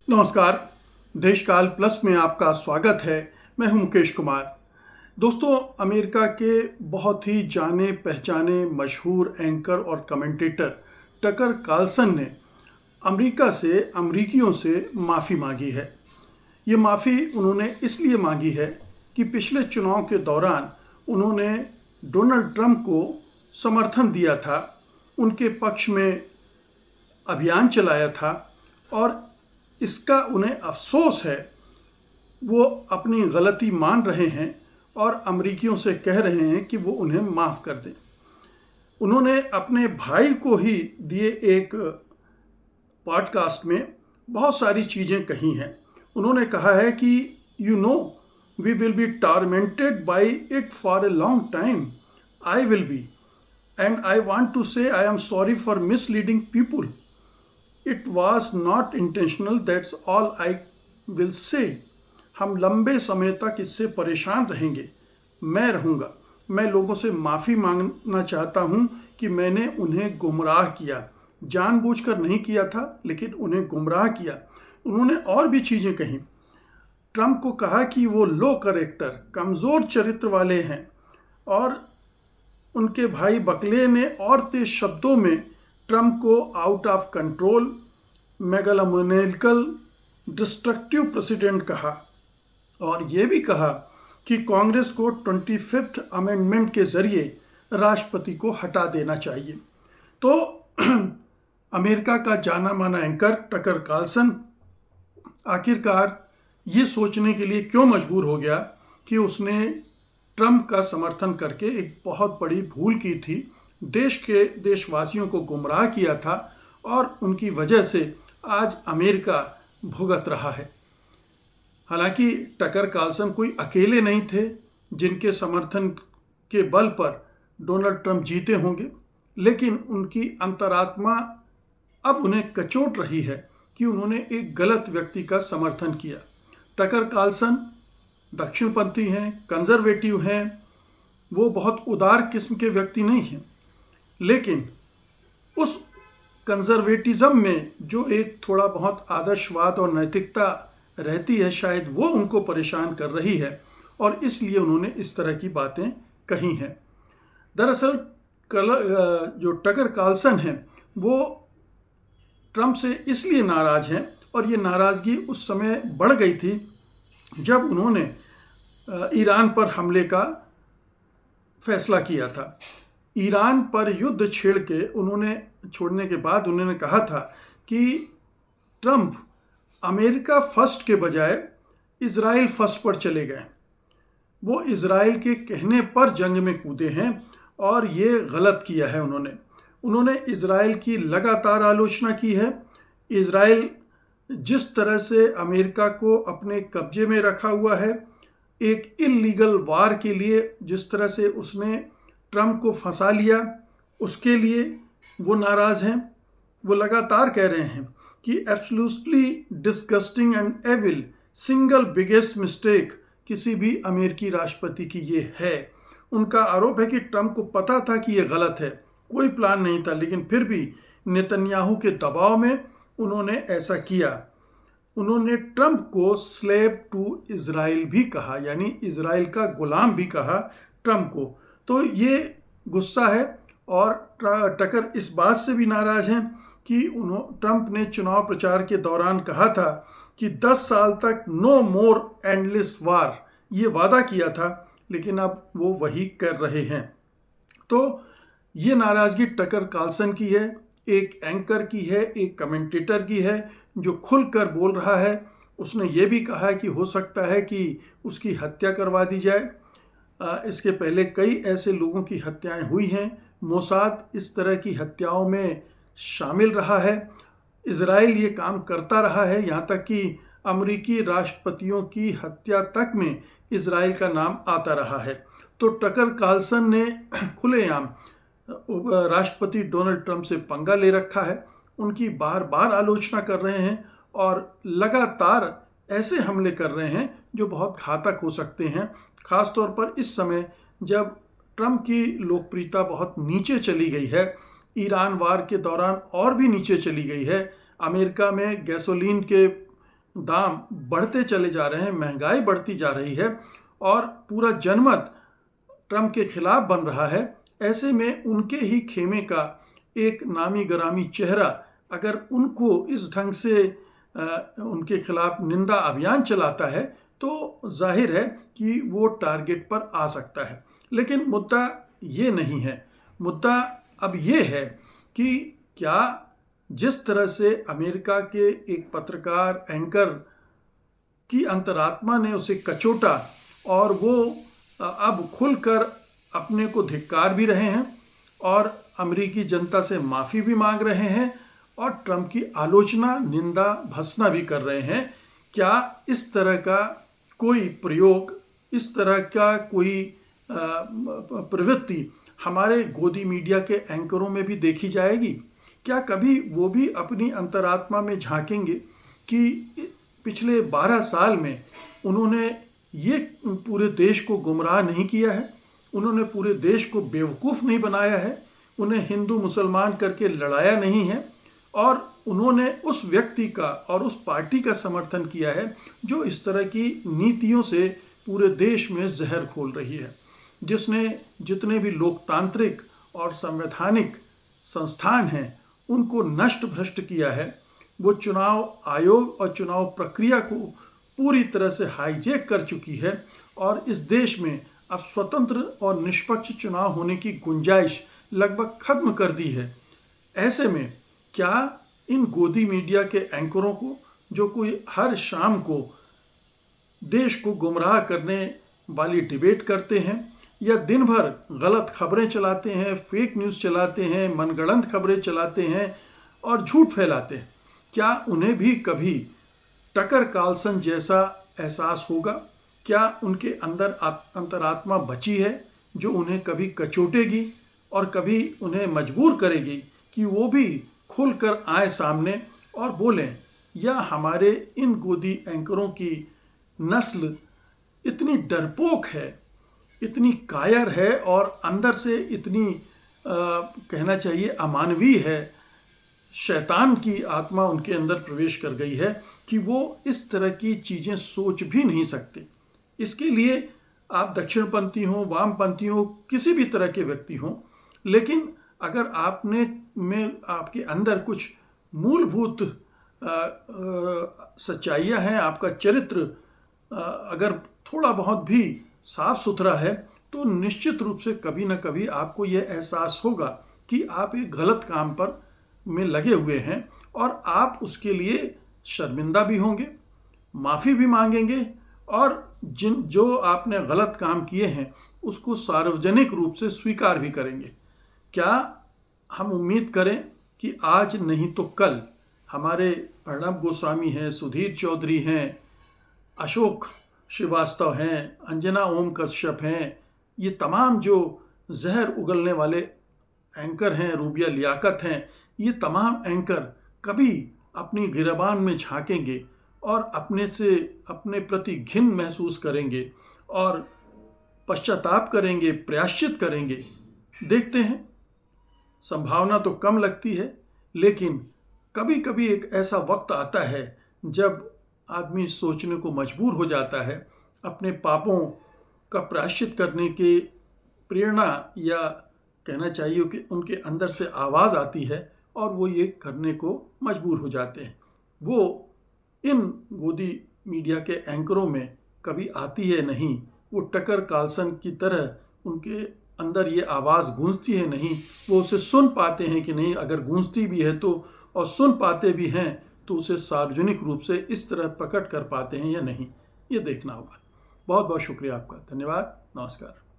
नमस्कार। देशकाल प्लस में आपका स्वागत है। मैं हूं मुकेश कुमार। दोस्तों, अमेरिका के बहुत ही जाने पहचाने मशहूर एंकर और कमेंटेटर टकर कार्लसन ने अमरीकियों से माफ़ी मांगी है। ये माफ़ी उन्होंने इसलिए मांगी है कि पिछले चुनाव के दौरान उन्होंने डोनाल्ड ट्रंप को समर्थन दिया था, उनके पक्ष में अभियान चलाया था और इसका उन्हें अफसोस है। वो अपनी गलती मान रहे हैं और अमरीकियों से कह रहे हैं कि वो उन्हें माफ़ कर दें। उन्होंने अपने भाई को ही दिए एक पॉडकास्ट में बहुत सारी चीज़ें कही हैं। उन्होंने कहा है कि we will be tormented by it for a long time. I will be and I want to say I am sorry for misleading people. It was not intentional, that's all I will say. हम लंबे समय तक इससे परेशान रहेंगे। मैं रहूँगा। मैं लोगों से माफ़ी मांगना चाहता हूँ कि मैंने उन्हें गुमराह किया। जानबूझकर नहीं किया था, लेकिन उन्हें गुमराह किया। उन्होंने और भी चीज़ें कहीं। ट्रंप को कहा कि वो लो कैरेक्टर, कमज़ोर चरित्र वाले हैं, और उनके भाई बकले ने और तेज शब्दों में ट्रंप को out of control, megalomaniacal, destructive president कहा। और ये भी कहा कि कांग्रेस को 25th अमेंडमेंट के जरिए राष्ट्रपति को हटा देना चाहिए। तो अमेरिका का जाना माना एंकर टकर कार्लसन आखिरकार ये सोचने के लिए क्यों मजबूर हो गया कि उसने ट्रंप का समर्थन करके एक बहुत बड़ी भूल की थी, देश के देशवासियों को गुमराह किया था, और उनकी वजह से आज अमेरिका भुगत रहा है। हालांकि टकर कार्लसन कोई अकेले नहीं थे जिनके समर्थन के बल पर डोनाल्ड ट्रंप जीते होंगे, लेकिन उनकी अंतरात्मा अब उन्हें कचोट रही है कि उन्होंने एक गलत व्यक्ति का समर्थन किया। टकर कार्लसन दक्षिणपंथी हैं, कंजर्वेटिव हैं, वो बहुत उदार किस्म के व्यक्ति नहीं हैं, लेकिन उस कंजर्वेटिज्म में जो एक थोड़ा बहुत आदर्शवाद और नैतिकता रहती है, शायद वो उनको परेशान कर रही है, और इसलिए उन्होंने इस तरह की बातें कही हैं। दरअसल जो टकर कार्लसन हैं वो ट्रंप से इसलिए नाराज़ हैं, और ये नाराज़गी उस समय बढ़ गई थी जब उन्होंने ईरान पर हमले का फैसला किया था। ईरान पर युद्ध छोड़ने के बाद उन्होंने कहा था कि ट्रंप अमेरिका फर्स्ट के बजाय इज़राइल फर्स्ट पर चले गए। वो इज़राइल के कहने पर जंग में कूदे हैं, और ये गलत किया है उन्होंने इज़राइल की लगातार आलोचना की है। इज़राइल जिस तरह से अमेरिका को अपने कब्जे में रखा हुआ है, एक इल्लीगल वार के लिए जिस तरह से उसने ट्रंप को फंसा लिया, उसके लिए वो नाराज़ हैं। वो लगातार कह रहे हैं कि absolutely disgusting and evil, single biggest mistake किसी भी अमेरिकी राष्ट्रपति की ये है। उनका आरोप है कि ट्रंप को पता था कि ये गलत है, कोई प्लान नहीं था, लेकिन फिर भी नेतन्याहू के दबाव में उन्होंने ऐसा किया। उन्होंने ट्रंप को स्लेव टू इज़राइल भी कहा, यानी इज़राइल का गुलाम भी कहा ट्रंप को। तो ये गुस्सा है, और टकर इस बात से भी नाराज़ हैं कि ट्रंप ने चुनाव प्रचार के दौरान कहा था कि 10 साल तक नो मोर एंडलेस वार, ये वादा किया था, लेकिन अब वो वही कर रहे हैं। तो ये नाराज़गी टकर कार्लसन की है, एक एंकर की है, एक कमेंटेटर की है जो खुलकर बोल रहा है। उसने ये भी कहा है कि हो सकता है कि उसकी हत्या करवा दी जाए। इसके पहले कई ऐसे लोगों की हत्याएं हुई हैं। मोसाद इस तरह की हत्याओं में शामिल रहा है। इज़राइल ये काम करता रहा है, यहाँ तक कि अमेरिकी राष्ट्रपतियों की हत्या तक में इज़राइल का नाम आता रहा है। तो टकर कार्लसन ने खुलेआम राष्ट्रपति डोनाल्ड ट्रंप से पंगा ले रखा है, उनकी बार बार आलोचना कर रहे हैं, और लगातार ऐसे हमले कर रहे हैं जो बहुत घातक हो सकते हैं, ख़ासतौर पर इस समय जब ट्रंप की लोकप्रियता बहुत नीचे चली गई है। ईरान वार के दौरान और भी नीचे चली गई है। अमेरिका में गैसोलीन के दाम बढ़ते चले जा रहे हैं, महंगाई बढ़ती जा रही है और पूरा जनमत ट्रंप के खिलाफ बन रहा है। ऐसे में उनके ही खेमे का एक नामी गरामी चेहरा अगर उनको इस ढंग से उनके खिलाफ निंदा अभियान चलाता है तो जाहिर है कि वो टारगेट पर आ सकता है। लेकिन मुद्दा ये नहीं है, मुद्दा अब ये है कि क्या जिस तरह से अमेरिका के एक पत्रकार एंकर की अंतरात्मा ने उसे कचोटा और वो अब खुलकर अपने को धिक्कार भी रहे हैं और अमेरिकी जनता से माफ़ी भी मांग रहे हैं और ट्रंप की आलोचना, निंदा, भर्त्सना भी कर रहे हैं, क्या इस तरह का कोई प्रयोग, इस तरह का कोई प्रवृत्ति हमारे गोदी मीडिया के एंकरों में भी देखी जाएगी? क्या कभी वो भी अपनी अंतरात्मा में झांकेंगे कि पिछले 12 साल में उन्होंने ये पूरे देश को गुमराह नहीं किया है, उन्होंने पूरे देश को बेवकूफ़ नहीं बनाया है, उन्हें हिंदू मुसलमान करके लड़ाया नहीं है और उन्होंने उस व्यक्ति का और उस पार्टी का समर्थन किया है जो इस तरह की नीतियों से पूरे देश में जहर खोल रही है, जिसने जितने भी लोकतांत्रिक और संवैधानिक संस्थान हैं उनको नष्ट भ्रष्ट किया है। वो चुनाव आयोग और चुनाव प्रक्रिया को पूरी तरह से हाईजैक कर चुकी है और इस देश में अब स्वतंत्र और निष्पक्ष चुनाव होने की गुंजाइश लगभग खत्म कर दी है। ऐसे में क्या इन गोदी मीडिया के एंकरों को, जो कोई हर शाम को देश को गुमराह करने वाली डिबेट करते हैं या दिन भर गलत खबरें चलाते हैं, फेक न्यूज़ चलाते हैं, मनगढ़ंत खबरें चलाते हैं और झूठ फैलाते हैं, क्या उन्हें भी कभी टकर कार्लसन जैसा एहसास होगा? क्या उनके अंदर अंतरात्मा बची है जो उन्हें कभी कचोटेगी और कभी उन्हें मजबूर करेगी कि वो भी खुलकर आए सामने और बोलें? या हमारे इन गोदी एंकरों की नस्ल इतनी डरपोक है, इतनी कायर है और अंदर से इतनी कहना चाहिए अमानवीय है, शैतान की आत्मा उनके अंदर प्रवेश कर गई है कि वो इस तरह की चीज़ें सोच भी नहीं सकते। इसके लिए आप दक्षिणपंथी हों, वामपंथी हों, किसी भी तरह के व्यक्ति हों, लेकिन अगर आपके अंदर कुछ मूलभूत सच्चाइयाँ हैं, आपका चरित्र अगर थोड़ा बहुत भी साफ सुथरा है, तो निश्चित रूप से कभी ना कभी आपको यह एहसास होगा कि आप एक गलत काम में लगे हुए हैं और आप उसके लिए शर्मिंदा भी होंगे, माफ़ी भी मांगेंगे और जो आपने गलत काम किए हैं उसको सार्वजनिक रूप से स्वीकार भी करेंगे। क्या हम उम्मीद करें कि आज नहीं तो कल हमारे अर्णब गोस्वामी हैं, सुधीर चौधरी हैं, अशोक श्रीवास्तव हैं, अंजना ओम कश्यप हैं, ये तमाम जो जहर उगलने वाले एंकर हैं, रूबिया लियाकत हैं, ये तमाम एंकर कभी अपनी गिरबान में झांकेंगे और अपने प्रति घिन महसूस करेंगे और पश्चाताप करेंगे, प्रायश्चित करेंगे? देखते हैं, संभावना तो कम लगती है, लेकिन कभी कभी एक ऐसा वक्त आता है जब आदमी सोचने को मजबूर हो जाता है, अपने पापों का प्रायश्चित करने की प्रेरणा या कहना चाहिए कि उनके अंदर से आवाज़ आती है और वो ये करने को मजबूर हो जाते हैं। वो इन गोदी मीडिया के एंकरों में कभी आती है नहीं, वो टकर कार्लसन की तरह उनके अंदर ये आवाज़ गूंजती है नहीं, वो उसे सुन पाते हैं कि नहीं, अगर गूंजती भी है तो और सुन पाते भी हैं तो उसे सार्वजनिक रूप से इस तरह प्रकट कर पाते हैं या नहीं, ये देखना होगा। बहुत बहुत शुक्रिया आपका, धन्यवाद, नमस्कार।